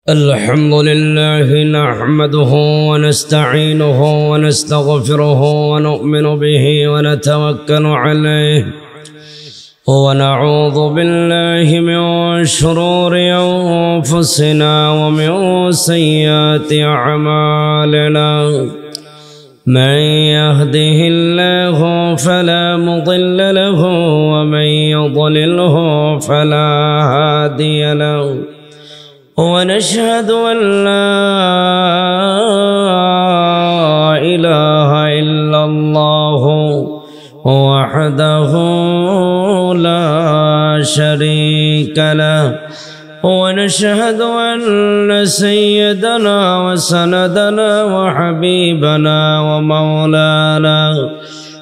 الحمد لله نحمده ونستعينه ونستغفره ونؤمن به ونتوكل عليه ونعوذ بالله من شرور أنفسنا ومن سيئات أعمالنا من يهده الله فلا مضل له ومن يضلله فلا هادي له ونشهد أن لا إله إلا الله وحده لا شريك له ونشهد أن سيدنا وسندنا وحبيبنا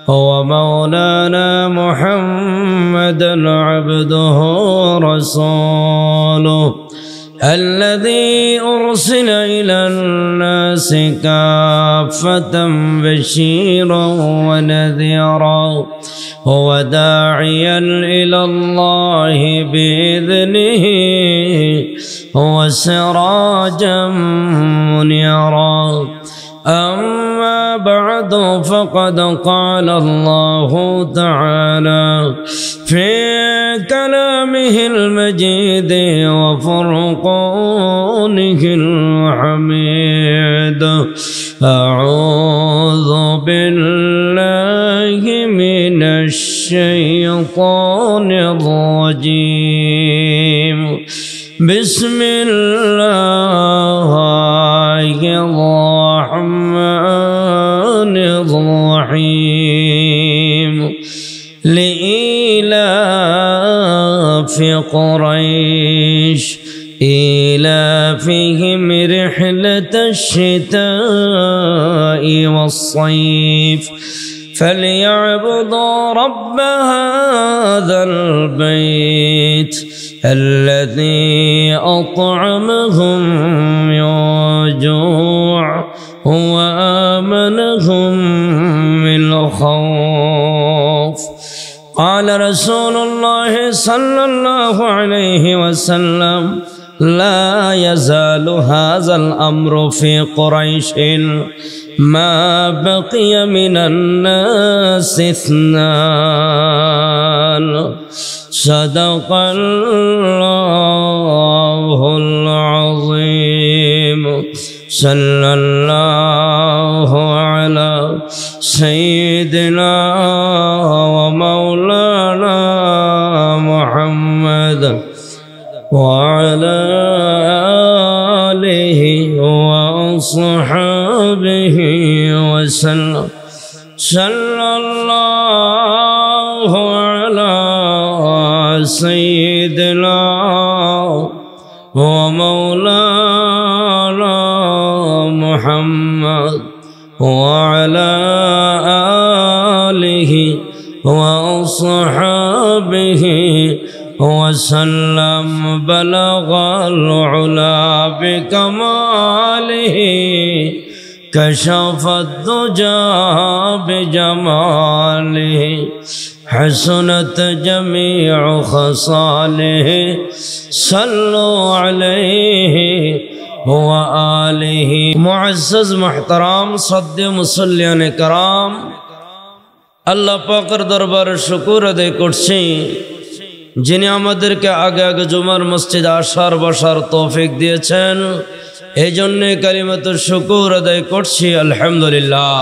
ومولانا محمدا عبده ورسوله الذي أرسل إلى الناس كافة بشيرا ونذيرا وداعيا إلى الله بإذنه وسراجا منيرا أما بعد فقد قال الله تعالى في كلامه المجيد وفرقانه الحميد أعوذ بالله من الشيطان الرجيم بسم الله الرحمن الرحيم لإيلاف قريش إيلافهم رحلة الشتاء والصيف فليعبدوا رب هذا البيت الذي أطعمهم من جوع وآمنهم من خوف. قال رسول الله صلى الله عليه وسلم لا يزال هذا الأمر في قريش ما بقي من الناس اثنان صدق الله العظيم. صلى الله على سيدنا ومولانا محمد وعلى آله وصحبه وسلم. صلى الله على سيدنا ومولانا محمد وعلى آله وصحبه وسلم. بلغ العلا بكماله كشف الدجى بجماله حسنت جميع خصاله صلوا عليه وآله. मुअज़्ज़ज़ मुहतरम सद्दे मुसल्लियान करम আল্লাহ পাকের দরবারে শুকর আদায় করছি যিনি আমাদেরকে আগে আগে জুমার মসজিদে আসার বসার তৌফিক দিয়েছেন। এই জন্য কালিমাতুর শুকর আদায় করছি আলহামদুলিল্লাহ।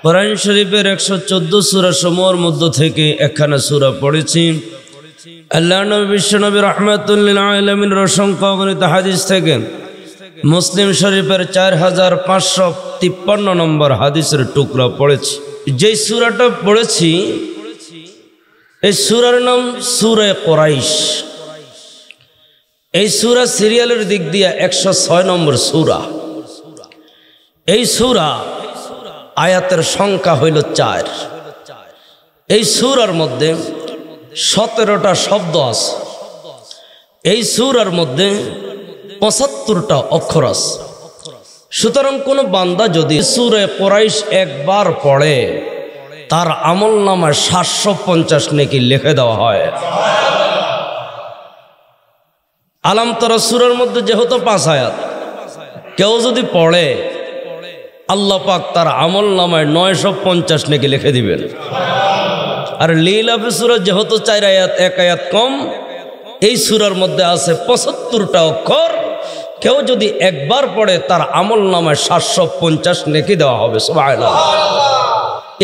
কোরআন শরীফের 114 সূরা সমূহের মধ্য থেকে একখানা সূরা পড়েছি। আল্লাহ নবী বিশ্বনবী রাহমাতুল লিল আলামিন অসংখ্য অগণিত হাদিস থেকে মুসলিম শরীফের 4553 নম্বর হাদিসের টুকরা পড়েছি। যেই সূরাটা পড়েছি এই সূরার নাম সূরা কুরাইশ। এই সূরা সিরিয়ালের দিক দিয়ে 106 নম্বর সূরা। এই সূরা আয়াতের সংখ্যা হইল 4। এই সূরার মধ্যে 17টা শব্দ আছে। এই সূরার মধ্যে 75টা অক্ষর আছে। সুতরাং কোন বান্দা যদি সূরা কুরাইশ একবার পড়ে তার আমলনামায় 750 নেকি লিখে দেওয়া হয়। আলাম তারা সূরার মধ্যে যেহেতু 5 আয়াত, কেউ যদি পড়ে আল্লাহ পাক তার আমল নামায় 950 নেকি লিখে দিবেন। আর লীলাফ সূরা যেহেতু 4 আয়াত, 1 আয়াত কম, এই সূরার মধ্যে আছে 75টা অক্ষর। কেউ যদি একবার পড়ে তার আমল নামায় 750 নেকি দেওয়া হবে। সুবহানাল্লাহ।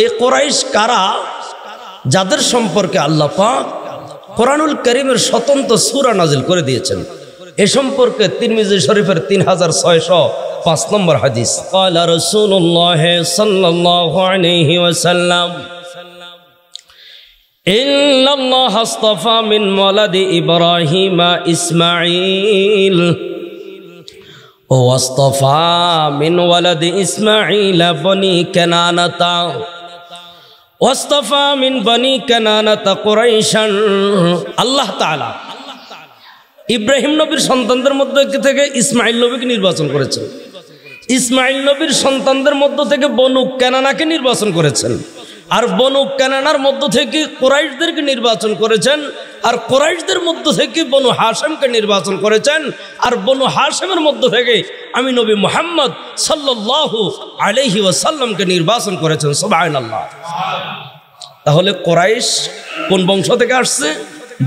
এই কুরাইশ কারা? যাদের সম্পর্কে আল্লাহ পাক কোরআনুল কারীমের স্বতন্ত্র সূরা নাজিল করে দিয়েছেন। এ সম্পর্কে তিরমিজি শরীফের 3605 নম্বর হাদিস, ক্বালা রাসূলুল্লাহ সাল্লাল্লাহু আলাইহি ওয়াসাল্লাম ইন্নাল্লাহ আসতাফা মিন ওয়ালাদি ইব্রাহিমা ইসমাঈল ওয়া আসতাফা মিন ওয়ালাদি ইসমাঈল বনি কানানাতা ওয়াস্তাফা মিন বনি কানানাতা কুরাইশান। আল্লাহ তাআলা ইব্রাহিম নবীর সন্তানদের মধ্যে থেকে ইসমাঈল নবীকে নির্বাচন করেছেন। ইসমাঈল নবীর সন্তানদের মধ্য থেকে বনু কানানাকে নির্বাচন করেছেন। আর বনু কানানার মধ্য থেকে কুরাইশদেরকে নির্বাচন করেছেন। আর কুরাইশদের মধ্য থেকে বনু হাশিমকে নির্বাচন করেছেন। আর বনু হাশিমের মধ্য থেকে আমি নবী মুহাম্মদ সাল্লাল্লাহু আলাইহি ওয়াসাল্লামকে নির্বাচন করেছেন। সুবহানাল্লাহ। তাহলে কুরাইশ কোন বংশ থেকে আসছে?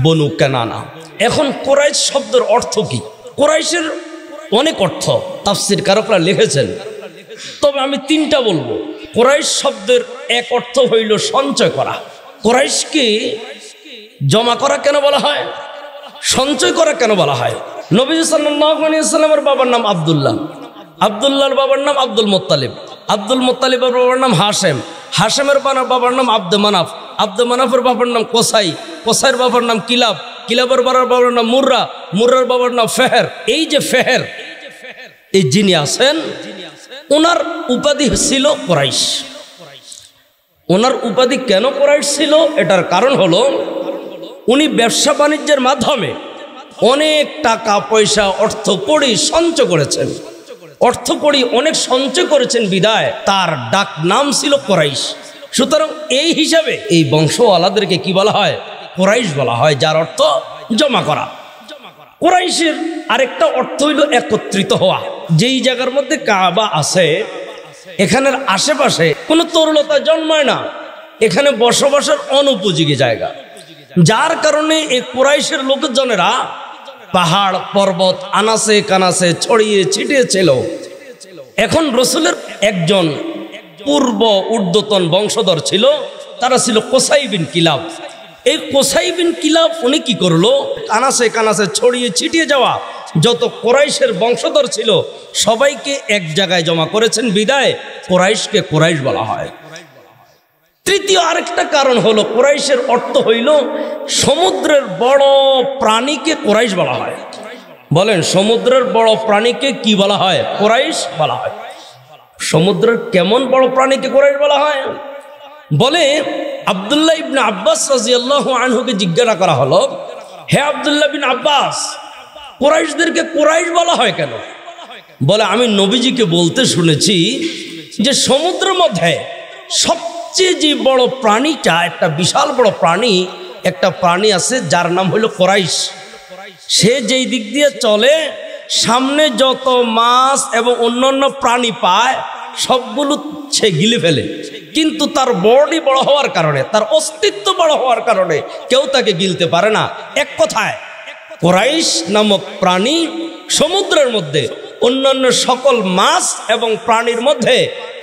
বনু কানানা। এখন কুরাইশ শব্দের অর্থ কি? কুরাইশের অনেক অর্থ তাফসীর কারকরা লিখেছেন, তবে আমি 3টা বলবো। কুরাইশ শব্দের এক অর্থ হইল সঞ্চয় করা। কুরাইশকে জমা করা কেন বলা হয়? সঞ্চয় করা কেন বলা হয়? নবী সাল্লাল্লাহু আলাইহি ওয়াসাল্লামের বাবার নাম আব্দুল্লাহ, আব্দুল্লাহর বাবার নাম আব্দুল মুত্তালিব, আব্দুল মুত্তালিবের বাবার নাম হাশেম, হাশেমের বাবার নাম আব্দে মানাফ, আব্দে মানাফের বাবার নাম কোসাই, কোসাইয়ের বাবার নাম কিলাব, কিলাবের বাবার নাম মুর্রা, মুর্রার বাবার নাম ফেহের। এই যে ফেহের, এই যিনি আছেন, ওনার উপাধি ছিল কুরাইশ। ওনার উপাধি কেন কুরাইশ ছিল? এটার কারণ হলো উনি ব্যবসা বাণিজ্যের মাধ্যমে অনেক টাকা পয়সা অর্থ কড়ি সঞ্চয় করেছেন। অর্থ কড়ি অনেক সঞ্চয় করেছেন বিদায় তার ডাক নাম ছিল কুরাইশ। সুতরাং এই হিসাবে এই বংশওয়ালাদেরকে কি বলা হয়? কুরাইশ বলা হয়, যার অর্থ জমা করা। কুরাইশের আরেকটা অর্থ হইল একত্রিত হওয়া। যেই জায়গার মধ্যে কাবা আছে, এখানের আশেপাশে কোনো তরুলতা জন্মায় না, এখানে বসবাসের অনুপযোগী জায়গা। যার কারণে এই কুরাইশের লোকজনেরা পাহাড় পর্বত আনাসে কানাসে ছড়িয়ে ছিটিয়ে ছিল। এখন রসুলের একজন পূর্ব ঊর্ধ্বতন বংশধর ছিল, তারা ছিল কোসাই বিন কিলাব। এই কোসাই বিন কিলাব উনি কি করলো? আনাসে কানাসে ছড়িয়ে ছিটিয়ে যাওয়া যত কুরাইশের বংশধর ছিল সবাইকে এক জায়গায় জমা করেছেন বিদায় কুরাইশকে কুরাইশ বলা হয়। তৃতীয় আরেকটা কারণ হলো কুরাইশের অর্থ হইল সমুদ্রের বড় প্রাণীকে কুরাইশ বলা হয়। বলেন, সমুদ্রের বড় প্রাণীকে কি বলা হয়? কুরাইশ বলা হয়। সমুদ্রের কেমন বড় প্রাণীকে কুরাইশ বলা হয়? বলে আব্দুল্লাহ ইবনে আব্বাস রাদিয়াল্লাহু আনহুকে জিজ্ঞাসা করা হলো, হে আব্দুল্লাহ বিন আব্বাস, কুরাইশদেরকে কুরাইশ বলা হয় কেন? বলে, আমি নবীজিকে বলতে শুনেছি যে সমুদ্রের মধ্যে সবচেয়ে যে বড় প্রাণীটা, একটা বিশাল বড় প্রাণী, একটা প্রাণী আছে যার নাম হলো কুরাইশ। সে যেই দিক দিয়ে চলে সামনে যত মাছ এবং অন্যান্য প্রাণী পায় সবগুলো সে গিলে ফেলে, কিন্তু তার বডি বড় হওয়ার কারণে, তার অস্তিত্ব বড় হওয়ার কারণে কেউ তাকে গিলতে পারে না। এক কথায় কুরাইশ নামক প্রাণী সমুদ্রের মধ্যে অন্যান্য সকল মাছ এবং প্রাণীর মধ্যে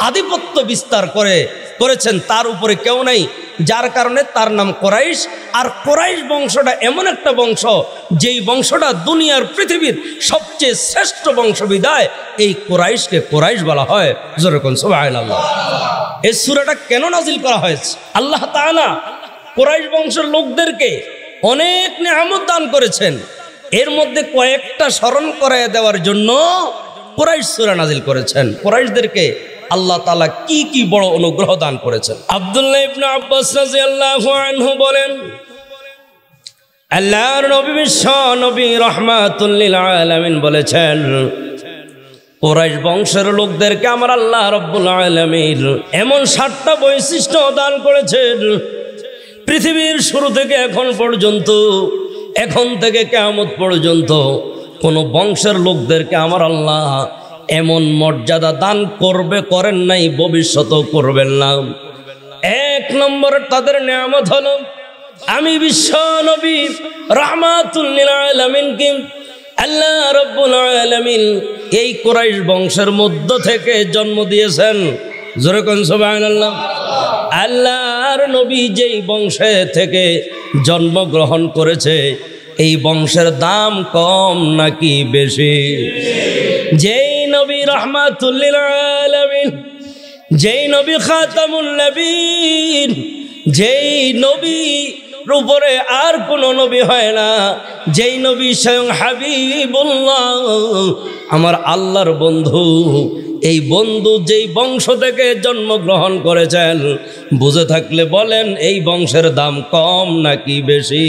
আধিপত্য বিস্তার করেছেন, তার উপরে কেউ নেই, যার কারণে তার নাম কুরাইশ। আর কুরাইশ বংশটা এমন একটা বংশ যেই বংশটা দুনিয়ার পৃথিবীর সবচেয়ে শ্রেষ্ঠ বংশ বিদায় এই কুরাইশকে কুরাইশ বলা হয়। যেরকম সুবহানাল্লাহ। এই সূরাটা কেন নাজিল করা হয়েছে? আল্লাহ তাআলা কুরাইশ বংশের লোকদেরকে অনেক নিয়ামত দান করেছেন, এর মধ্যে কয়েকটা স্মরণ করায় দেওয়ার জন্য কুরাইশ সূরা নাজিল করেছেন। কুরাইশদেরকে আল্লাহ তাআলা কি কি বড় অনুগ্রহ দান করেছেন। আব্দুল্লাহ ইবনে আব্বাস রাদিয়াল্লাহু আনহু বলেন, আল্লাহর নবী বিশ্ব নবী রাহমাতুল লিল আলামিন বলেছেন, কুরাইশ বংশের লোকদেরকে আমার আল্লাহ রাব্বুল আলামিন এমন 7টা বৈশিষ্ট্য দান করেছেন, পৃথিবীর শুরু থেকে এখন পর্যন্ত, এখন থেকে কিয়ামত পর্যন্ত কোন বংশের লোকদেরকে আমার আল্লাহ এমন মর্যাদা দান করবে, করেন নাই, ভবিষ্যতেও করবেন না। এক নম্বর তাদের নিয়ামত হলো আমি বিশ্ব নবী রাহমাতুল লিল আলামিনকে আল্লাহ রাব্বুল আলামিন এই কুরাইশ বংশের মধ্য থেকে জন্ম দিয়েছেন। জোরে কোন সুবহানাল্লাহ। আল্লাহর নবী যেই বংশে থেকে জন্মগ্রহণ করেছে এই বংশের দাম কম নাকি বেশি? যেই নবী রাহমাতুল লিল আলামিন, যেই নবী খাতামুন নবীন, যেই নবীর উপরে আর কোন নবী হয় না, যেই নবী স্বয়ং হাবিবুল্লাহ আমার আল্লাহর বন্ধু, এই বন্ধু যেই বংশ থেকে জন্মগ্রহণ করেছেন, বুঝে থাকলে বলেন এই বংশের দাম কম নাকি বেশি?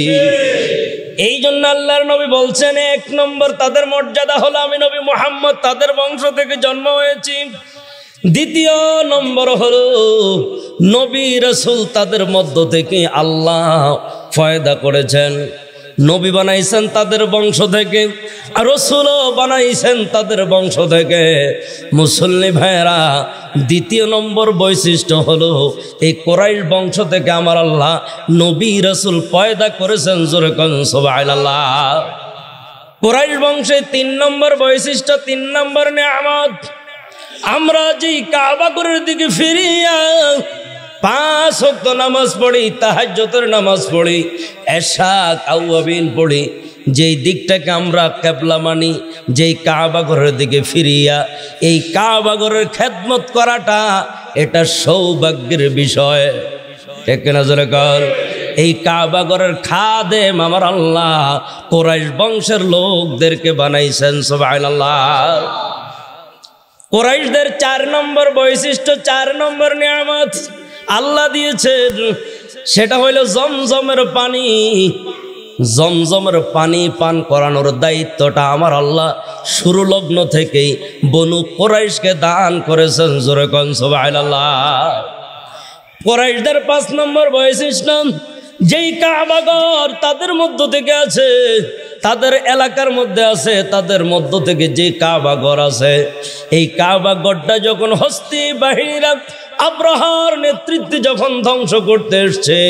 এই জন্য আল্লাহর নবী বলছেন এক নম্বর তাদের মর্যাদা হলো আমি নবী মুহাম্মদ তাদের বংশ থেকে জন্ম হয়েছি। দ্বিতীয় নম্বর হলো নবী রাসূল তাদের মধ্য থেকে আল্লাহ ফয়দা করেছেন, নবী বানাইছেন তাদের বংশ থেকে, আর রাসূলও বানাইছেন তাদের বংশ থেকে। মুসল্লি ভাইরা, দ্বিতীয় নম্বর বৈশিষ্ট্য হলো এই কুরাইশ বংশ থেকে আমার আল্লাহ নবী রাসূল পয়দা করেছেন। জোরে কোন সুবহানাল্লাহ। কুরাইশ বংশে তিন নম্বর বৈশিষ্ট্য, তিন নম্বর নিয়ামত, আমরা যেই কাবা ঘরের দিকে ফিরিয়া 5 ওয়াক্ত নামাজ পড়ি, তাহাজ্জুদের নামাজ পড়ি, এশা আওয়াবিন পড়ি, যেই দিকটাকে আমরা কিবলা মানি, যেই কাবা ঘরের দিকে ফিরিয়া এই কাবা ঘরের খেদমত করাটা এটা সৌভাগ্যের বিষয়। ঠিক না জোরে কর? এই কাবা ঘরের খাদেম আমার আল্লাহ কুরাইশ বংশের লোকদেরকে বানাইছেন। সুবহানাল্লাহ। কুরাইশদের 4 নম্বর বৈশিষ্ট্য, 4 নম্বর নিয়ামত আল্লাহ দিয়েছেন, সেটা হইল জমজমের পানি। জমজমের পানি পান করানোর দায়িত্বটা আমার আল্লাহ শুরু লগ্ন থেকেই বনু কুরাইশকে দান করেছেন। জোরে কোন সুবহানাল্লাহ। কুরাইশদের 5 নম্বর বৈশিষ্ট্য, যেই কাবা ঘর তাদের মধ্য থেকে আছে, তাদের এলাকার মধ্যে আছে, তাদের মধ্য থেকে যে কাবা ঘর আছে, এই কাবা ঘরটা যখন হস্তি বাহিনীরা আব্রাহার নেতৃত্বে যখন ধ্বংস করতে এসছে,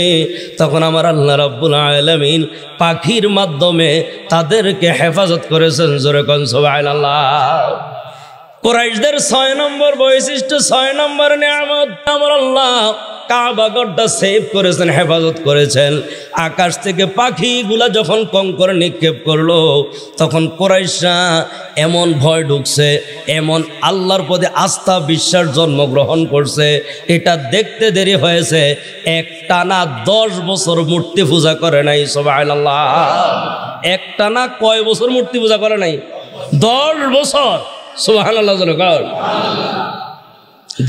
তখন আমার আল্লাহ রাব্বুল আলামিন পাখির মাধ্যমে তাদেরকে হেফাজত করেছেন। জোরে কোন সুবহানাল্লাহ। কুরাইশদের 6 নম্বর বৈশিষ্ট্য, 6 নম্বর নিয়ামত আমার আল্লাহ কাবা ঘরটা সেভ করেছেন, হেফাজত করেছেন। আকাশ থেকে পাখিগুলা যখন কঙ্কর নিক্ষেপ করলো, তখন কুরাইশরা এমন ভয় ঢুকছে, এমন আল্লাহর প্রতি আস্থা বিশ্বাস জন্মগ্রহণ করছে, এটা দেখতে দেরি হয়েছে। একটানা 10 বছর মূর্তি পূজা করে নাই। সুবহানাল্লাহ। একটানা কয় বছর মূর্তি পূজা করে নাই? 10 বছর। সুবহানাল্লাহ।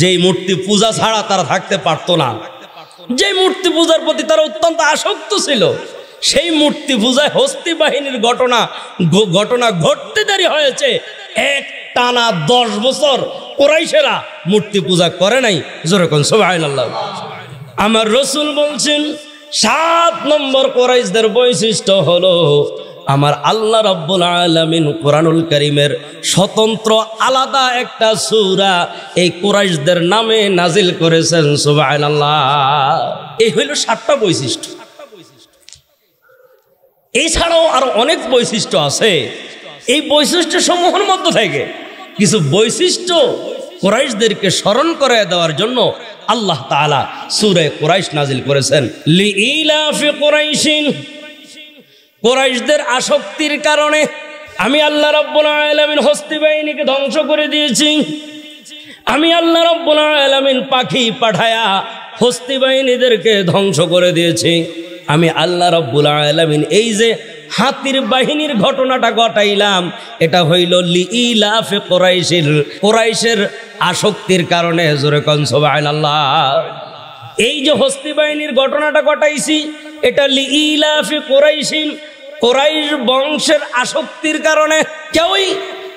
যেই মূর্তি পূজা ছাড়া তারা থাকতে পারতো না, যে মূর্তি পূজার প্রতি তারা অত্যন্ত আসক্ত ছিল, সেই মূর্তি পূজায় হস্তি বাহিনীর ঘটনা ঘটতে দেরি হয়েছে। একটানা 10 বছর কুরাইশেরা মূর্তি পূজা করে নাই। জোরে কোন সুবহানাল্লাহ। আমার রাসূল বলছেন 7 নম্বর কুরাইশদের বৈশিষ্ট্য হলো আমার আল্লাহ রাব্বুল আলামিন কোরআনুল কারীমের স্বতন্ত্র আলাদা একটা সূরা এই কুরাইশদের নামে নাজিল করেছেন। সুবহানাল্লাহ। এই হইল 7টা বৈশিষ্ট্য। এছাড়াও আরো অনেক বৈশিষ্ট্য আছে। এই বৈশিষ্ট্য সমূহের মধ্য থেকে কিছু বৈশিষ্ট্য কুরাইশদেরকে স্মরণ করে দেওয়ার জন্য আল্লাহ তাআলা সূরা কুরাইশ নাজিল করেছেন। লিইলাফি কুরাইশিন, কুরাইশদের আসক্তির কারণে আমি আল্লাহ রাব্বুল আলামিন হস্তি বাহিনীকে ধ্বংস করে দিয়েছি। আমি আল্লাহ রাব্বুল আলামিন পাখি পাঠায়া হস্তি বাহিনীদেরকে ধ্বংস করে দিয়েছি। আমি আল্লাহ রাব্বুল আলামিন এই যে হাতির বাহিনীর ঘটনাটা ঘটাইলাম, এটা হইল লিইলাফি কুরাইশিল, কুরাইশের আসক্তির কারণে। জোরে কোন সুবহানাল্লাহ। এই যে হস্তি বাহিনীর ঘটনাটা ঘটাইছি, এটা লিইলাফি কুরাইশিল, কুরাইশ বংশের আসক্তির কারণে। কেউই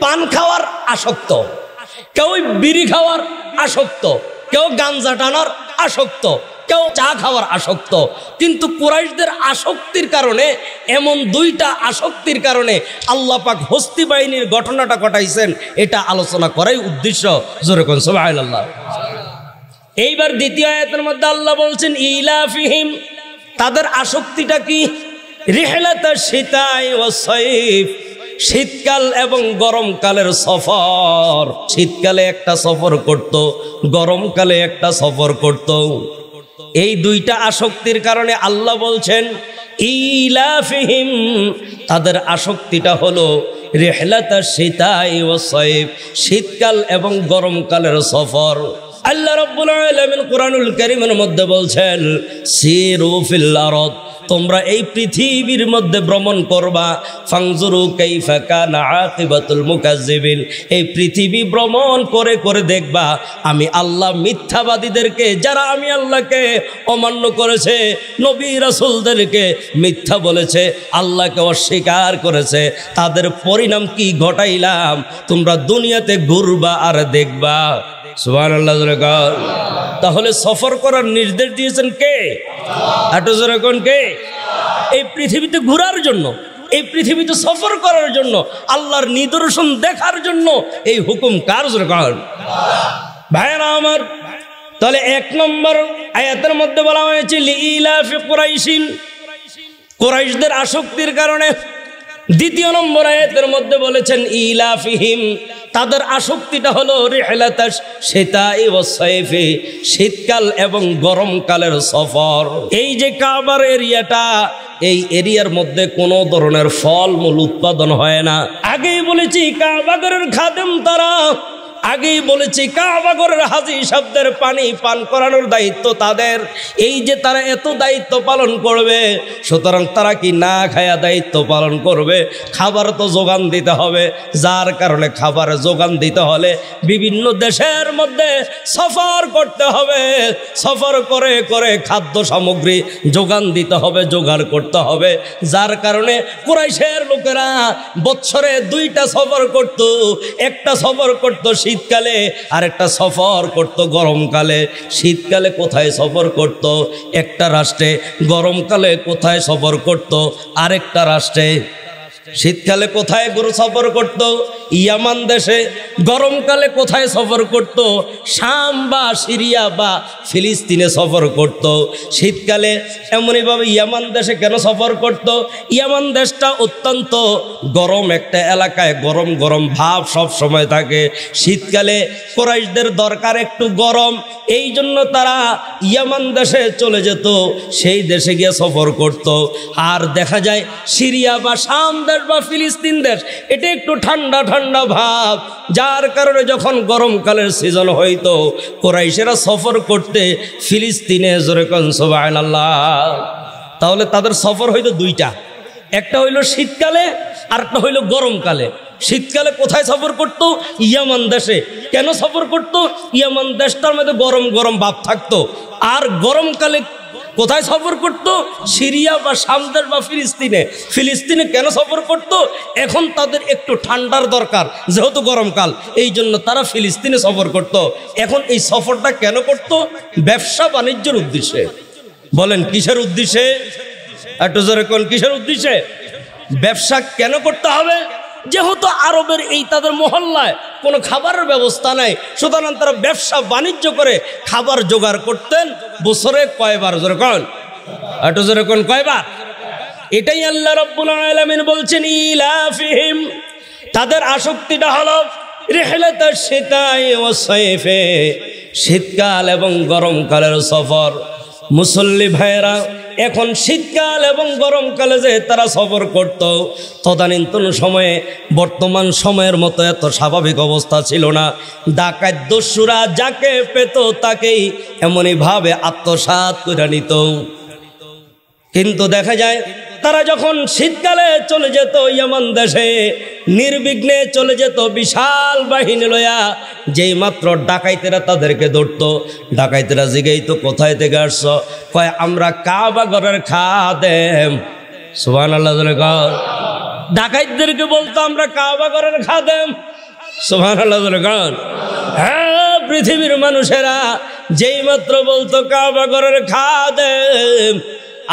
পান খাওয়ার আসক্ত, কেউ বিড়ি খাওয়ার আসক্ত, কেউ গাঞ্জা টানার আসক্ত, কেউ চা খাওয়ার আসক্ত। কিন্তু কুরাইশদের আসক্তির কারণে, এমন দুইটা আসক্তির কারণে আল্লাহ পাক হস্তি বাহিনীর ঘটনাটা ঘটাইছেন, এটা আলোচনা করাই উদ্দেশ্য। জোরে কোন সুবহানাল্লাহ। এইবার দ্বিতীয় আয়াতের মধ্যে আল্লাহ বলছেন ইলাফিহিম, তাদের আসক্তিটা কি? রিহলাতাশ শিতাই ওয়াস সাইফ, শীতকাল এবং গরমকালের সফর। শীতকালে একটা সফর করত, গরমকালে একটা সফর করত। এই দুইটা আসক্তির কারণে আল্লাহ বলছেন ইলাফিহিম, তাদের আসক্তিটা হলো রিহলাতাশ শিতাই ওয়াস সাইফ, শীতকাল এবং গরমকালের সফর। আল্লাহ রাব্বুল আলামিন কুরআনুল কারীমের মধ্যে বলছেন সিরু ফিল আরদ, তোমরা এই পৃথিবীর মধ্যে ভ্রমণ করবা। ফাংজুরু কাইফা কানা আকিবাতুল মুকাজ্জিবিন, এই পৃথিবী ভ্রমণ করে করে দেখবা আমি আল্লাহ মিথ্যাবাদীদেরকে, যারা আমি আল্লাহকে অমান্য করেছে, নবী রাসূলদেরকে মিথ্যা বলেছে, আল্লাহকে অস্বীকার করেছে, তাদের পরিণাম কি ঘটাইলাম। তোমরা দুনিয়াতে ঘুরবা আর দেখবা। সুবহানাল্লাহ। তাহলে সফর করার নির্দেশ দিয়েছেন কে? একটু জোরে কোন কে? এই পৃথিবীতে ঘোরার জন্য, এই পৃথিবীতে সফর করার জন্য, আল্লাহর নিদর্শন দেখার জন্য এই হুকুম কার? জোরে কোন ভাইরা আমার। তাহলে 1 নম্বর আয়াতের মধ্যে বলা হয়েছে লিইলাফি কুরাইশিন, কুরাইশদের আসক্তির কারণে। 2 নম্বর আয়াতের মধ্যে বলেছেন ইলাফিহিম, তাদের আসক্তিটা হলো রিহলাতাশ শিতাই ওয়াস সাইফি, শীতকাল এবং গরমকালের সফর। এই যে কাবার এরিয়াটা, এই এরিয়ার মধ্যে কোনো ধরনের ফলমূল উৎপাদন হয় না। আগেই বলেছি কাবাগরের খাদেম তারা, আগেই বলেছি কাবাগরের হাজী শব্দের পানি পান করানোর দায়িত্ব তাদের। এই যে তারা এত দায়িত্ব পালন করবে, সুতরাং তারা কি না খায়া দায়িত্ব পালন করবে? খাবার তো যোগান দিতে হবে, যার কারণে খাবার যোগান দিতে হলে বিভিন্ন দেশের মধ্যে সফর করতে হবে। সফর করে করে খাদ্য সামগ্রী যোগান দিতে হবে, জোগাড় করতে হবে। যার কারণে কুরাইশের লোকেরা বছরে 2টা সফর করত। একটা সফর করত শীতকালে, আর একটা সফর করত গরমকালে। শীতকালে কোথায় সফর করত? একটা রাষ্ট্রে। গরমকালে কোথায় সফর করত? আরেকটা রাষ্ট্রে। শীতকালে কোথায় সফর করত? ইয়ামান দেশে। গরমকালে কোথায় সফর করত? শাম বা সিরিয়া বা ফিলিস্তিনে সফর করত। শীতকালে এমনইভাবে ইয়ামান দেশে কেন সফর করত? ইয়ামান দেশটা অত্যন্ত গরম একটা এলাকায়, গরম গরম ভাব সব সময় থাকে। শীতকালে কুরাইশদের দরকার একটু গরম, এই জন্য তারা ইয়ামান দেশে চলে যেত, সেই দেশে গিয়ে সফর করত। আর দেখা যায় সিরিয়া বা শাম দেশ বা ফিলিস্তিন দেশ, এটা একটু ঠান্ডা ঠান্ডা ভাব, যার কারণে যখন গরমকালের সিজন হইতো কুরাইশেরা সফর করতে ফিলিস্তিনে। জোরে কোন সুবহানাল্লাহ। তাহলে তাদের সফর হইতো 2টা, একটা হইল শীতকালে আর একটা হইল গরমকালে। শীতকালে কোথায় সফর করত? ইয়ামান দেশে। কেন সফর করত? ইয়ামান দেশটার মধ্যে গরম গরম ভাব থাকতো। আর গরমকালে কোথায় সফর করত? সিরিয়া বা শাম দেশ বা ফিলিস্তিনে। ফিলিস্তিনে কেন সফর করত? এখন তাদের একটু ঠান্ডার দরকার, যেহেতু গরমকাল, এই জন্য তারা ফিলিস্তিনে সফর করত। এখন এই সফরটা কেন করত? ব্যবসা বাণিজ্যের উদ্দেশ্যে। বলেন কিসের উদ্দেশ্যে? একটু জোরে কোন কিসের উদ্দেশ্যে? ব্যবসা কেন করতে হবে? যেহেতু আরবের এই তাদের মহল্লায় কোনো খাবারের ব্যবস্থা নাই, সুতরাং তারা ব্যবসা বাণিজ্য করে খাবার জোগাড় করতেন। বছরে কয়বার? জোরে কোন, একটু জোরে কোন, কয়বার? এটাই আল্লাহ রাব্বুল আলামিন বলছেন ইলাফিহিম, তাদের আসক্তিটা হলো রিহলাতাশ শিতাই ওয়াস সাইফে, শীতকাল এবং গরমকালের সফর। মুসল্লি ভাইরা, এখন শীতকাল এবং গরমকালে যে তারা সফর করত, তদানীন্তন সময়ে বর্তমান সময়ের মতো এত স্বাভাবিক অবস্থা ছিল না। ডাকাত দস্যুরা যাকে পেত তাকেই এমনইভাবে আত্মসাৎ করে নিত। কিন্তু দেখা যায় তারা যখন শীতকালে চলে যেত ইয়ামান দেশে, নির্বিঘ্নে চলে যেত বিশাল বাহিনী লয়া। যেই মাত্র ডাকাইতেরা তাদেরকে ধরত, ডাকাইতেরা জিগাইতো কোথায় থেকে আসছো? কয় আমরা কাবা ঘরের খাদেম। সুবহানাল্লাহ। ডাকাইতদেরকে বলতো আমরা কাবা ঘরের খাদেম। সুবহানাল্লাহ। হ্যাঁ, পৃথিবীর মানুষেরা যেই মাত্র বলতো কাবা ঘরের খাদেম,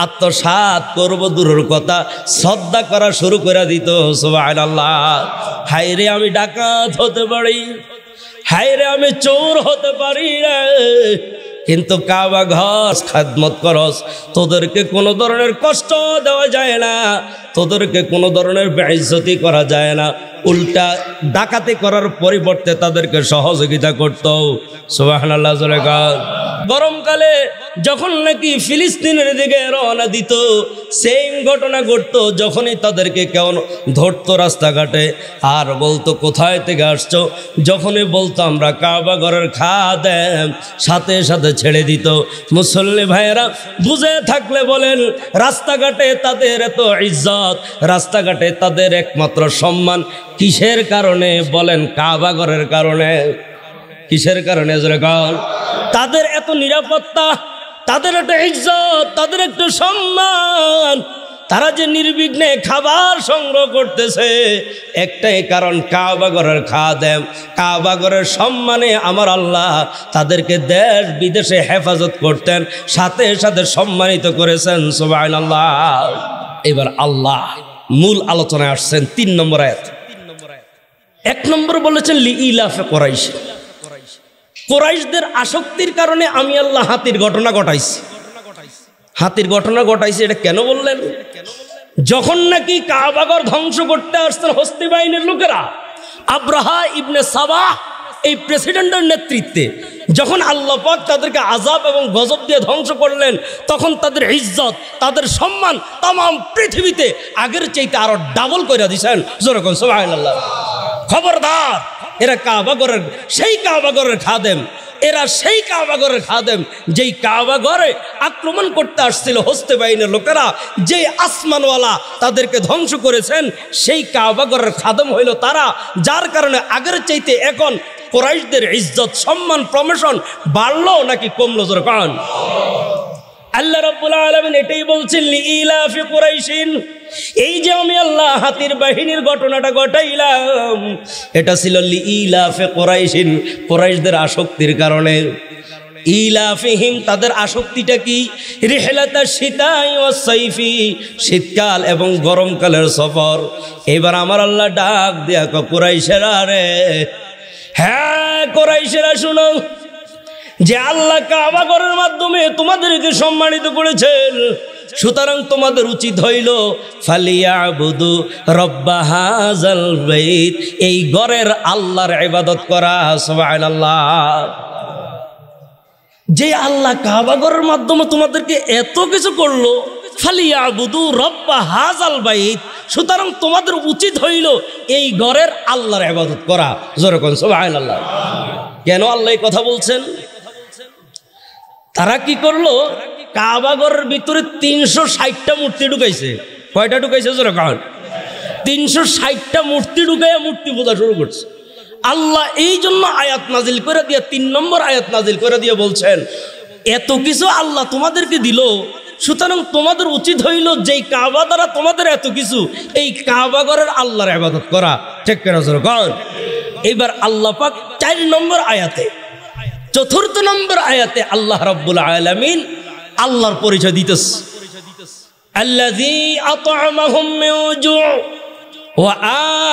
আত্মসাৎ করব দূরের কথা, শ্রদ্ধা করা শুরু করে দিত। সুবহানাল্লাহ। হায়রে আমি ডাকাত হতে পারি, হায়রে আমি চোর হতে পারি রে, কিন্তু কাবা ঘর খাদমত করস, তোদেরকে কোনো ধরনের কষ্ট দেওয়া যায় না, তোদেরকে কোনো ধরনের বেইজ্জতি করা যায় না, উল্টা ডাকাতি করার পরিবর্তে তাদেরকে সহযোগিতা করত। সুবহানাল্লাহ। গরমকালে যখন নাকি ফিলিস্তিনের দিকে রওনা দিত, সেম ঘটনা ঘটতো। যখনই তাদেরকে কেউ ধরতো রাস্তাঘাটে আর বলতো কোথায় থেকে আসছো, যখনই বলতো আমরা কাবা ঘরের খাদেম, সাথে সাথে ছেড়ে দিত। মুসল্লি ভাইয়েরা বুঝে থাকলে বলেন, রাস্তাঘাটে তাদের এত ইজ্জত, রাস্তাঘাটে তাদের একমাত্র সম্মান কিসের কারণে বলেন? কাবা ঘরের কারণে। কিসের কারণে? তাদের এত নিরাপত্তা, তাদের একটা ইজ্জত, তাদের একটা সম্মান, তারা যে নির্বিঘ্নে খাবার সংগ্রহ করতেছে, একটাই কারণ কাবা ঘরের খাদেম। কাবা ঘরের সম্মানে আমার আল্লাহ তাদেরকে দেশ বিদেশে হেফাজত করতেন, সাথে সাথে সম্মানিত করেছেন। সুবহানাল্লাহ। এবার আল্লাহ মূল আলোচনায় আসছেন 3 নম্বর আয়াত। 1 নম্বর বলেছেন লিইলাফে কুরাইশ, কুরাইশদের আসক্তির কারণে আমি আল্লাহ হাতির ঘটনা ঘটাইছি। হাতির ঘটনা ঘটাইছি এটা কেন বললেন? যখন নাকি কাবা ঘর ধ্বংস করতে আসছেন হস্তি বাহিনীর লোকেরা, আব্রাহা ইবনে সাবাহ এই প্রেসিডেন্টের নেতৃত্বে, যখন আল্লাহ পাক তাদেরকে আযাব এবং গজব দিয়ে ধ্বংস করলেন, তখন তাদের ইজ্জত, তাদের সম্মান তামাম পৃথিবীতে আগের চাইতে আরো ডাবল করে দিয়েছেন। যেরকম সুবহানাল্লাহ। খবরদার, এরা কাবা ঘরের, সেই কাবা ঘরের খাদেম, এরা সেই কাবা ঘরের খাদেম যেই কাবা ঘরে আক্রমণ করতে আসছিল হস্তি বাহিনীর লোকেরা, যে আসমানওয়ালা তাদেরকে ধ্বংস করেছেন, সেই কাবা ঘরের খাদেম হইল তারা, যার কারণে আগের চাইতে এখন কুরাইশদের ইজ্জত, সম্মান, প্রমোশন বাড়লো নাকি কমলো? জোরে কান। আল্লাহ রাব্বুল আলামিন এটাই বলছেন লিইলাফি কুরাইশিন। এই যে আমি আল্লাহ হাতির বাহিনীর ঘটনাটা ঘটাইলাম, এটা ছিল লিইলাফি কুরাইশিন, কুরাইশদের আসক্তির কারণে। ইলাফিহিম, তাদের আসক্তিটা কি? রিহলাতা শীতাই ওয়াস সাইফি, শীতকাল এবং গরমকালের সফর। এবার আমার আল্লাহ ডাক দিয়া কয়, কুরাইশেরা রে, হ্যাঁ কুরাইশেরা শুনো, যে আল্লাহ কাবা ঘরের মাধ্যমে তোমাদেরকে সম্মানিত করেছেন, সুতরাং তোমাদের উচিত হইল ফালিয়াবুদু রব্বা হাযাল বাইত, এই ঘরের আল্লাহর ইবাদত করা। সুবহানাল্লাহ। যে আল্লাহ কাবা ঘরের মাধ্যমে তোমাদেরকে এত কিছু করলো, ফালিয়াবুদু রব্বা হাযাল বাইত, সুতরাং তোমাদের উচিত হইল এই ঘরের আল্লাহর ইবাদত করা। জোরে কোন সুবহানাল্লাহ। কেন আল্লাহ এই কথা বলছেন? তারা কি করলো? কাবা ঘরের ভিতরে 360টা মূর্তি ঢুকাইছে। কয়টা ঢুকাইছে? জোরে কান। 360টা মূর্তি ঢুকাইয়া মূর্তি পূজা শুরু করছে। আল্লাহ এই জন্য আয়াত নাজিল করে দিয়ে, 3 নম্বর আয়াত নাজিল করে দিয়ে বলছেন, এত কিছু আল্লাহ তোমাদেরকে দিল, সুতরাং তোমাদের উচিত হইল যেই কাবা দ্বারা তোমাদের এত কিছু, এই কাবা ঘরের আল্লাহর ইবাদত করা। ঠিক করে জোরে কান। এবার আল্লাহ পাক 4 নম্বর আয়াতে, 4র্থ নম্বর আয়াতে আল্লাহ রাব্বুল আলামিন আল্লাহর পরিচয় দিতেছে। আল্লাযী আত'আমাহুম মিন জু' ওয়া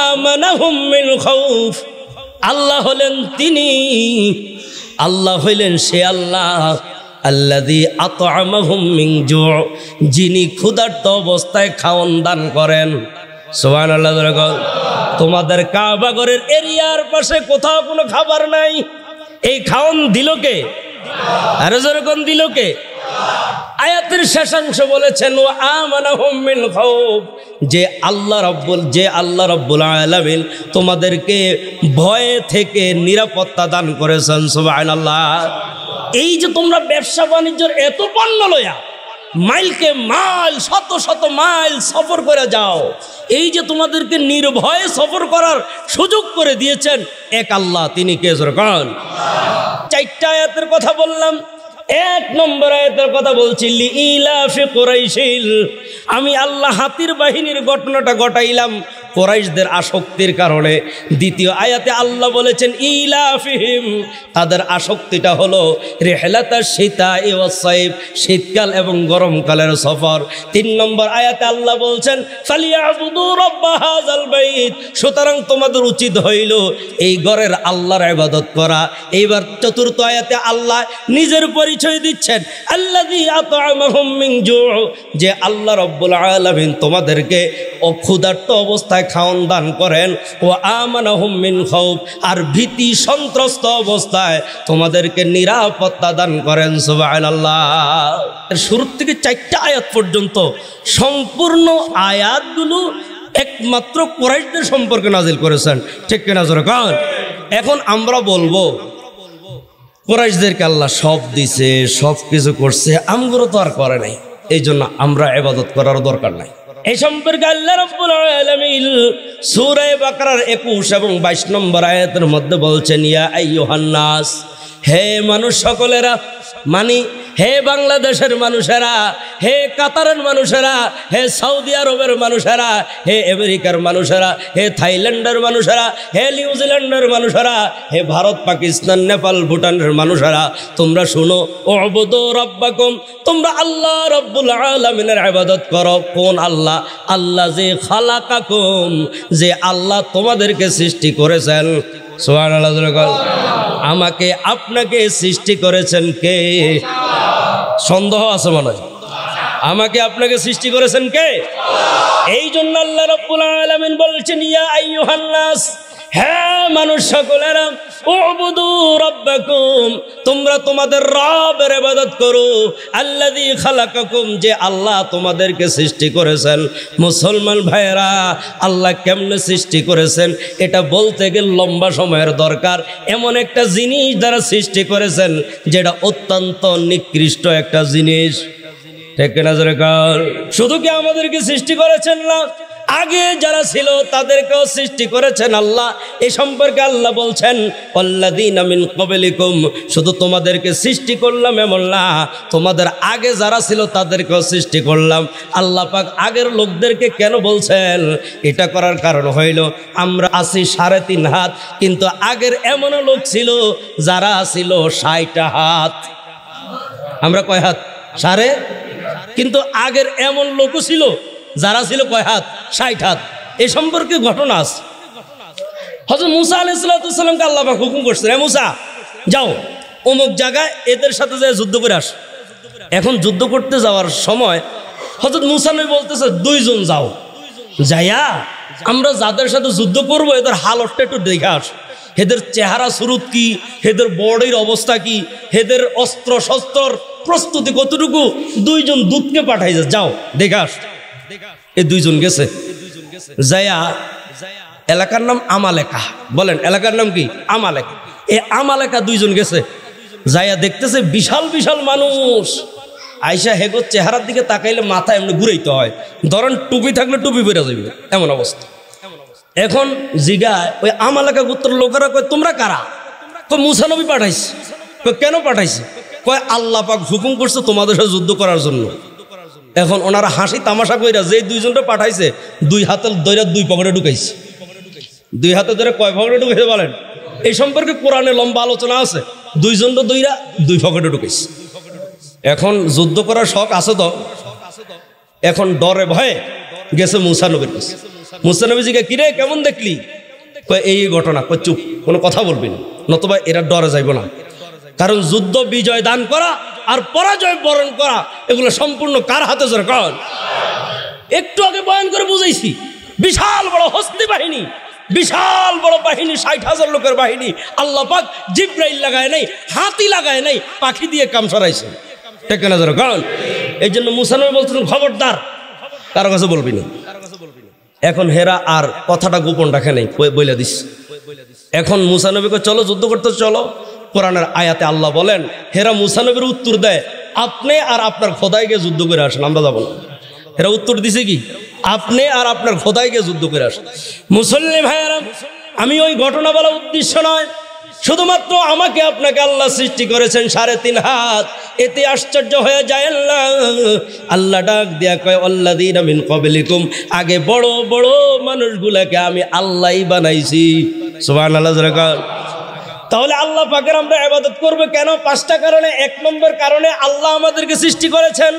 আমানাহুম মিন খাউফ। আল্লাহ হলেন তিনি, আল্লাহ হইলেন সে আল্লাহ, আল্লাযী আত'আমাহুম মিন জু', যিনি ক্ষুধার্ত অবস্থায় খাওয়ান দান করেন। সুবহানাল্লাহ। তোমাদের কাবা ঘরের এরিয়ার পাশে কোথাও কোনো খাবার নাই, এই খাওয়ান দিল কে? আরে যেরকম দিল কে? আয়াতের শেষাংশ বলেছেন ওয়া আমানাহুম মিন খাউফ, যে আল্লাহ রাব্বুল আলামিন তোমাদেরকে ভয় থেকে নিরাপত্তা দান করেছেন। সুবহানাল্লাহ। এই যে তোমরা ব্যবসা বাণিজ্যের এত পণ্য লয়া মাইলকে মাইল, শত শত মাইল সফর করে যাও, এই যে তোমাদেরকে নির্ভয়ে সফর করার সুযোগ করে দিয়েছেন এক আল্লাহ, তিনি কে? জোরে কান। 4টা আয়াতের কথা বললাম। 1 নম্বর আয়াতের কথা বলছি লিইলাফি কুরাইশিল, আমি আল্লাহ হাতির বাহিনীর ঘটনাটা ঘটাইলাম কুরাইশদের আসক্তির কারণে। দ্বিতীয় আয়াতে আল্লাহ বলেছেন ইলাফিহিম, তাদের আসক্তিটা হলো রিহলাতাশ শিতাই ওয়াস সাইফ, শীতকাল এবং গরমকালের সফর। 3 নম্বর আয়াতে আল্লাহ বলছেন ফালিয়াবুদু রাব্ব হাযাল বাইত, সুতরাং তোমাদের উচিত হইল এই ঘরের আল্লাহর ইবাদত করা। এইবার 4র্থ আয়াতে আল্লাহ নিজের পরিচয় দিচ্ছেন আল্লাযী আত'আমাহুম মিন জু', যে আল্লাহ রাব্বুল আলামিন তোমাদেরকে ক্ষুধার্ত অবস্থায় খাওয়ান দান করেন, ওয়া আমানাহুম মিন খাউফ, আর ভীতি সন্ত্রস্ত অবস্থায় তোমাদেরকে নিরাপত্তা দান করেন। সুবহানাল্লাহ। শুরু থেকে 4টা আয়াত পর্যন্ত সম্পূর্ণ আয়াতগুলো একমাত্র কুরাইশদের সম্পর্কে নাজিল করেছেন, ঠিক কিনা জোরে কান? এখন আমরা বলবো কুরাইশদেরকে আল্লাহ সব দিছে, সব কিছু করছে, আমগুলো তো আর করে নাই, এই জন্য আমরা ইবাদত করার দরকার নাই। এই সম্পর্কে আল্লাহ রাব্বুল আলামিন সূরা বাকারার 21 এবং 22 নম্বর আয়াতের মধ্যে বলছেন ইয়া আইয়ুহান নাস, হে মানুষ সকলেরা, মানে হে বাংলাদেশের মানুষেরা, হে কাতারের মানুষেরা, হে সৌদি আরবের মানুষেরা, হে আমেরিকার মানুষেরা, হে থাইল্যান্ডের মানুষেরা, হে নিউজিল্যান্ডের মানুষেরা, হে ভারত, পাকিস্তান, নেপাল, ভুটানের মানুষেরা, তোমরা শুনো, উবুদু রাব্বাকুম, তোমরা আল্লাহ রাব্বুল আলামিনের ইবাদত করো। কোন আল্লাহ? আল্লাহ যে খালাকাকুম, যে আল্লাহ তোমাদেরকে সৃষ্টি করেছেন। সুবহানাল্লাহ। আমাকে আপনাকে সৃষ্টি করেছেন কে? সন্দেহ আছে মনে হয়? আমাকে আপনাকে সৃষ্টি করেছেন কে? এই জন্য আল্লাহ রাব্বুল আলামিন বলছেন ইয়া আইয়ুহান নাস, হ্যাঁ মানুষ সকলেরা, উবুদু রাব্বাকুম, তোমরা তোমাদের রবের ইবাদত করো, আল্লাযী খালাকাকুম, যে আল্লাহ তোমাদেরকে সৃষ্টি করেছেন। মুসলমান ভাইয়েরা, আল্লাহ কেমনে সৃষ্টি করেছেন এটা বলতে গেলে লম্বা সময়ের দরকার। এমন একটা জিনিস দ্বারা সৃষ্টি করেছেন যেটা অত্যন্ত নিকৃষ্ট একটা জিনিস, ঠিক কিনা জোরে কার? শুধু কি আমাদেরকে সৃষ্টি করেছেন না, আগে যারা ছিল তাদেরকেও সৃষ্টি করেছেন আল্লাহ। এই সম্পর্কে আল্লাহ বলছেন ওয়াল্লাযীনা মিন ক্বাবলিকুম, শুধু তোমাদেরকে সৃষ্টি করলাম এমন না, তোমাদের আগে যারা ছিল তাদেরকেও সৃষ্টি করলাম। আল্লাহ পাক আগের লোকদেরকে কেন বলছেন? এটা করার কারণ হইল আমরা আছি 3.5 হাত, কিন্তু আগের এমনও লোক ছিল যারা ছিল 60 হাত। আমরা কয় হাত? 3.5। কিন্তু আগের এমন লোকও ছিল যারা ছিল কয় হাত? 60 হাত। এই সম্পর্কে ঘটনা আছে। হযরত মুসা আলাইহিস সালামকে আল্লাহ পাক হুকুম করছেন, হে মুসা যাও অমুক জায়গায় এদের সাথে যায় যুদ্ধ করে আস। এখন যুদ্ধ করতে যাওয়ার সময় হযরত মুসা নবী বলতেছে 2 জন যাও, যাইয়া আমরা যাদের সাথে যুদ্ধ করব এদের হালতটা একটু দেখে আস, এদের চেহারা সুরত কি, এদের বডির অবস্থা কি, এদের অস্ত্র শস্ত্র প্রস্তুতি কতটুকু। 2 জন দূতকে পাঠাইছে, যাও দেখে আস। এই 2 জন গেছে, যায়া এলাকার নাম আমালেকা, বলেন এলাকার নাম কি? আমালেকা। এই আমালেকা 2 জন গেছে, যায়া দেখতেছে বিশাল বিশাল মানুষ। আইসা হেগো চেহারার দিকে তাকাইলে মাথা এমনি ঘুরাইতে হয়, ধরেন টুপি থাকলে টুপি বেড়ে যাবে, এমন অবস্থা। এখন জিগায় ওই আমালেকা গোত্রের লোকেরা কয় তোমরা কারা? কয় মুসা নবী পাঠাইছে। কয় কেন পাঠাইছে? কয় আল্লাহ পাক হুকুম করছে তোমাদের সাথে যুদ্ধ করার জন্য। এখন ওনারা হাসি তামাশা কইরা যে 2 জনটা পাঠাইছে 2 হাতে ধরে 2 পকেটে ঢুকাইছে। 2 হাতে ধরে কয় পকেটে ঢুকাইছে বলেন? এই সম্পর্কে কোরআনে লম্বা আলোচনা আছে। 2 জনটা দইরা 2 পকেটে ঢুকাইছে। এখন যুদ্ধ করার শখ আছে তো, এখন ডরে ভয়ে গেছে মুসা নবীর কাছে। মুসা নবী জিজ্ঞাসা কিরে কেমন দেখলি? কয় এই ঘটনা। কয় চুপ, কোনো কথা বলবি না, নতুবা এরা ডরে যাইব না। কারণ যুদ্ধ বিজয় দান করা আর পরাজয় বরণ করা এগুলো সম্পূর্ণ কার হাতে? জোরে কর। একটু আগে বয়ান করে বুঝাইছি, বিশাল বড় হস্তি বাহিনী, বিশাল বড় বাহিনী, 60,000 লোকের বাহিনী। আল্লাহ পাক জিব্রাইল লাগায় নাই, হাতি লাগায় নাই, পাখি দিয়ে কাম সরাইছে, ঠিক না জোরে কর। এই জন্য মুসা নবী বলছিলেন খবরদার কারো কাছে বলবি না। এখন হেরা আর কথাটা গোপন রাখে নাই, বইলা দিস। এখন মুসা নবীকে চলো যুদ্ধ করতে চলো। কোরআনের আয়াতে আল্লাহ বলেন, হেরা মুসা নবীর উত্তর দেয় আপনি আর আপনার খোদাইকে যুদ্ধ করে আসেন, আমরা যাবো না। হেরা উত্তর দিছে কি? আপনি আর আপনার খোদাইকে যুদ্ধ করে আসেন। মুসল্লি ভাইয়েরা, আমি ওই ঘটনা বলা উদ্দেশ্য নয়, শুধুমাত্র আমাকে আপনাকে আল্লাহ সৃষ্টি করেছেন 3.5 হাত। এতে আশ্চর্য হয়ে যায় আল্লাহ ডাক দিয়া কয় আল্লাযীনা মিন ক্বাবলিকুম, আগে বড় বড় মানুষগুলাকে আমি আল্লাহই বানাইছি। সুবহানাল্লাহ। তাহলে আল্লাহ পাকের আমরা ইবাদত করব কেন? 5টা কারণে। 1 নম্বর কারণে আল্লাহ আমাদেরকে সৃষ্টি করেছেন।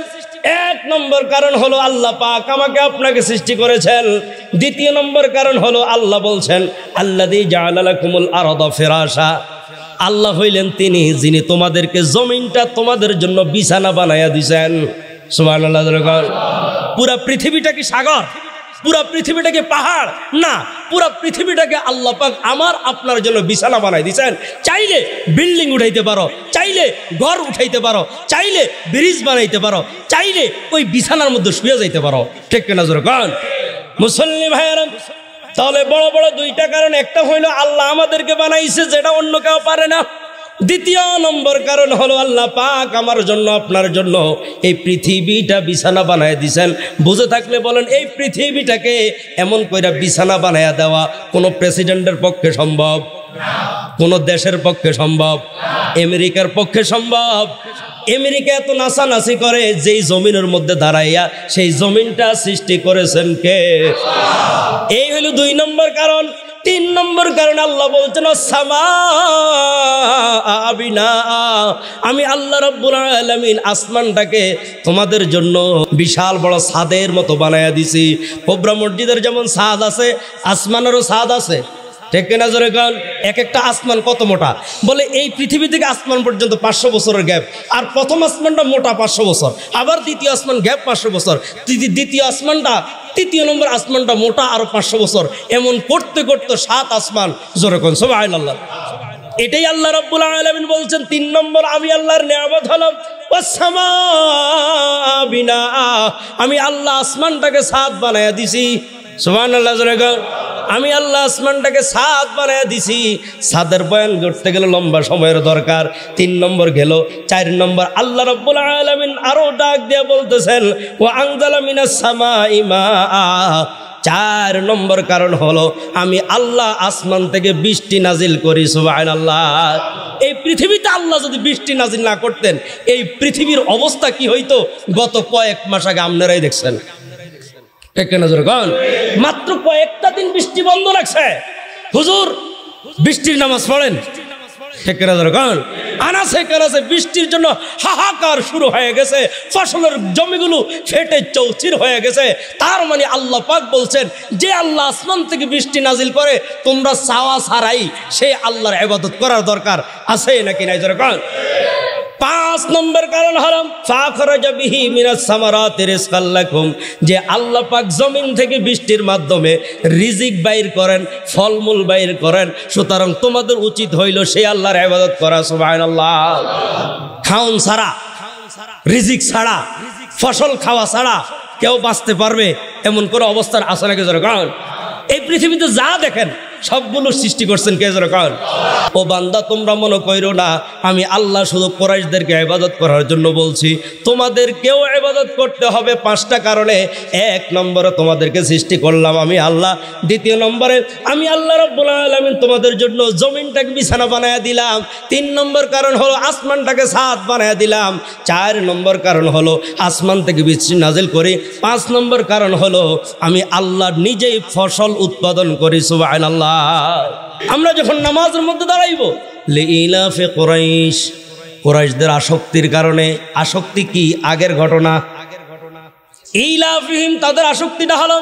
1 নম্বর কারণ হলো আল্লাহ পাক আমাকে আপনাকে সৃষ্টি করেছেন। 2 নম্বর কারণ হলো আল্লাহ বলছেন আল্লাযী জাআলা লাকুমুল আরদা ফিরাশা, আল্লাহ হইলেন তিনি যিনি তোমাদেরকে জমিনটা তোমাদের জন্য বিছানা বানায়া দিয়েছেন। সুবহানাল্লাহ। পুরা পৃথিবীটা কি সাগর? পুরা পৃথিবীটা কি পাহাড়? না, পুরা পৃথিবীটাকে আল্লাহ পাক আমার আপনার জন্য বিছানা বানাই দিয়েছেন। চাইলে বিল্ডিং উঠাইতে পারো, চাইলে ঘর উঠাইতে পারো, চাইলে ব্রিজ বানাইতে পারো, চাইলে ওই বিছানার মধ্যে শুয়ে যাইতে পারো। ঠিক কিনা জোরে কোন মুসল্লি ভাইয়েরা? তাহলে বড় বড় 2টা কারণ। একটা হইলো আল্লাহ আমাদেরকে বানাইছে, যেটা অন্য কেউ পারে না। 2 নম্বর কারণ হলো আল্লাহ পাক আমার জন্য আপনার জন্য এই পৃথিবীটা বিছানা বানায় দিয়েছেন। বুঝে থাকলে বলেন, এই পৃথিবীটাকে এমন কইরা বিছানা বানায়া দেওয়া কোনো প্রেসিডেন্টের পক্ষে সম্ভব? কোন দেশের পক্ষে সম্ভব? আমেরিকার পক্ষে সম্ভব? আমেরিকা এত নাচানাচি করে যেই জমিনের মধ্যে দাঁড়াইয়া সেই জমিনটা সৃষ্টি করেছেন কে? এই হলো 2 নম্বর কারণ। 3 নম্বর কারণ আল্লাহ বলছেন আমি আল্লাহ রাব্বুল আলামিন আসমানটাকে তোমাদের জন্য বিশাল বড় ছাদের মতো বানায়া দিছি। কোবরা মসজিদের যেমন ছাদ আছে, আসমানেরও ছাদ আছে। ঠিক কিনা জোরে কোন? এক একটা আসমান কত মোটা? বলে এই পৃথিবী থেকে আসমান পর্যন্ত 500 বছরের গ্যাপ। আর প্রথম আসমানটা মোটা 500 বছর, আবার দ্বিতীয় আসমান গ্যাপ 500 বছর, দ্বিতীয় আসমানটা 3 নম্বর আসমানটা মোটা আরো 500 বছর। এমন করতে করতে 7 আসমান। জোরে কোন সুবহানাল্লাহ। এটাই আল্লাহ রাব্বুল আলামিন বলছেন 3 নম্বর আমি আল্লাহর নিয়ামত হলাম আমি আল্লাহ আসমানটাকে ছাদ বানায়া দিছি। সুবহানাল্লাহ। জোরে কোন আমি আল্লাহ আসমানটাকে ছাদ বানায়া দিছি। ছাদের বয়ান করতে গেলে লম্বা সময়ের দরকার। 3 নম্বর গেল। 4 নম্বর আল্লাহ রাব্বুল আলামিন আরো ডাক দিয়ে বলতেছেন ওয়া আনজালা মিনাস সামাই মাআ। 4 নম্বর কারণ হলো আমি আল্লাহ আসমান থেকে বৃষ্টি নাজিল করি। সুবহানাল্লাহ। এই পৃথিবীতে আল্লাহ যদি বৃষ্টি নাজিল না করতেন এই পৃথিবীর অবস্থা কি হইতো গত কয়েক মাস আগে আপনারাই দেখছেন। মাত্র কয়েকটা দিন বৃষ্টি বন্ধ রাখছে। হুজুর বৃষ্টির নামাজ পড়েন। আনাসে কানাসে বৃষ্টির জন্য হাহাকার শুরু হয়ে গেছে। ফসলের জমিগুলো ফেটে চৌচির হয়ে গেছে। তার মানে আল্লাহ পাক বলছেন যে আল্লাহ আসমান থেকে বৃষ্টি নাজিল করে তোমরা চাওয়া ছাড়াই সেই আল্লাহর ইবাদত করার দরকার আছে নাকি নাই? 5 নম্বর কারণ হারাম ফাখরাজা বিহি মিনাস সামারাতি রিজকাল লাকুম, যে আল্লাহ পাক জমিন থেকে বৃষ্টির মাধ্যমে রিজিক বাইর করেন, ফলমূল বাইর করেন। সুতরাং তোমাদের উচিত হইল সেই আল্লাহর ইবাদত করা। সুবহানাল্লাহ। খাওন ছাড়া, রিজিক ছাড়া, ফসল খাওয়া ছাড়া কেউ বাঁচতে পারবে এমন কোনো অবস্থার আছে নাকি? কারণ এই পৃথিবীতে যা দেখেন সবগুলো সৃষ্টি করছেন কে? কারণ ও বান্দা তোমরা মনে কইরো না আমি আল্লাহ শুধু কুরাইশদেরকে ইবাদত করার জন্য বলছি, তোমাদেরকেও ইবাদত করতে হবে 5টা কারণে। 1 নম্বরে তোমাদেরকে সৃষ্টি করলাম আমি আল্লাহ। 2 নম্বরে আমি আল্লাহ রাব্বুল আলামিন তোমাদের জন্য জমিনটাকে বিছানা বানায়া দিলাম। 3 নম্বর কারণ হলো আসমানটাকে ছাদ বানায়া দিলাম। 4 নম্বর কারণ হলো আসমান থেকে বৃষ্টি নাজিল করি। 5 নম্বর কারণ হলো আমি আল্লাহ নিজেই ফসল উৎপাদন করি। সুবহানাল্লাহ। আমরা যখন নামাজের মধ্যে দাঁড়াইব লিইলাফি কুরাইশ, কুরাইশদের আসক্তির কারণে। আসক্তি কি? আগের ঘটনা। ইলাফিহিম তাদের আসক্তিটা হলো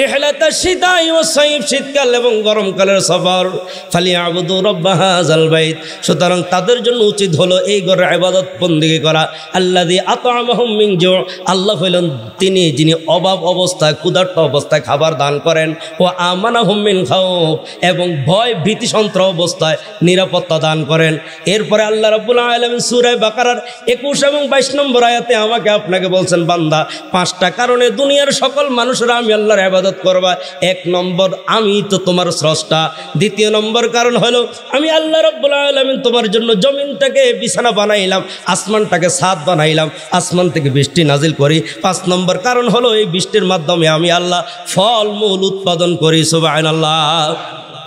রিহলাতাশ শীতাই ওয়াস সাইফ, শীতকাল এবং গরমকালের সফর। ফালিয়াবুদু রাব্ব হাযাল বাইত, সুতরাং তাদের জন্য উচিত হলো এই ঘরের ইবাদত বন্দেগী করা। আল্লাযী আত'আমাহুম মিন জু', আল্লাহ হলেন তিনি যিনি অভাব অবস্থায় ক্ষুধার্ত অবস্থায় খাবার দান করেন। ও আমানাহুম মিন খাউফ, এবং ভয় ভীতি সন্ত্রাস অবস্থায় নিরাপত্তা দান করেন। এরপরে আল্লাহ রাব্বুল আলামিন সূরা বাকারার 21 এবং 22 নম্বর আয়াতে আমাকে আপনাকে বলছেন বান্দা 5টা কারণে দুনিয়ার সকল মানুষরা আমি আল্লাহর ইবাদত করবা। 1 নম্বর আমি তো তোমার স্রষ্টা। 2 নম্বর কারণ হলো আমি আল্লাহ রাব্বুল আলামিন তোমার জন্য জমিনটাকে বিছানা বানাইলাম, আসমানটাকে ছাদ বানাইলাম, আসমান থেকে বৃষ্টি নাজিল করি। 5 নম্বর কারণ হলো এই বৃষ্টির মাধ্যমে আমি আল্লাহ ফলমূল উৎপাদন করি। সুবহানাল্লাহ।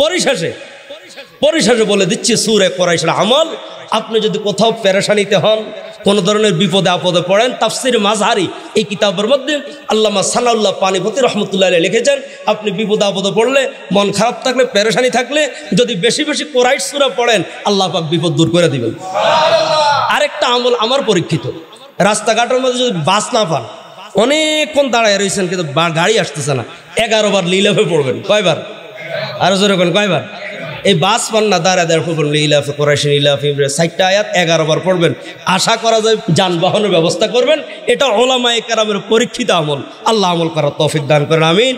পরিশেষে পরিশেষে বলে দিচ্ছি সূরা কুরাইশের আমল। আপনি যদি কোথাও পেরেশানিতে হন, কোন ধরনের বিপদে আপদে পড়েন, তাফসির মাযহারি এই কিতাবের মধ্যে আল্লামা সানাউল্লাহ পানিপতি রহমতুল্লাহ আলাইহি লিখেছেন, আপনি বিপদে আপদে পড়লে, মন খারাপ থাকলে, পেরেশানি থাকলে যদি বেশি বেশি কুরাইশ সূরা পড়েন, আল্লাহ পাক বিপদ দূর করে দিবেন। আরেকটা আমল আমার পরীক্ষিত, রাস্তাঘাটের মধ্যে যদি বাস না পান, অনেকক্ষণ দাঁড়ায় রয়েছেন কিন্তু গাড়ি আসতেছে না, 11 বার লিলাফে পড়বেন। কয়বার? আরো জোরে কোন কয়বার? এই বাস পান না, দাঁড়ায় পড়বেন লিলাফে কুরাইশ, লিলাফে 60টা আয়াত 11 বার পড়বেন। আশা করা যায় যানবাহনের ব্যবস্থা করবেন। এটা উলামায়ে কেরামের পরীক্ষিত আমল। আল্লাহ আমল করার তৌফিক দান করেন, আমিন।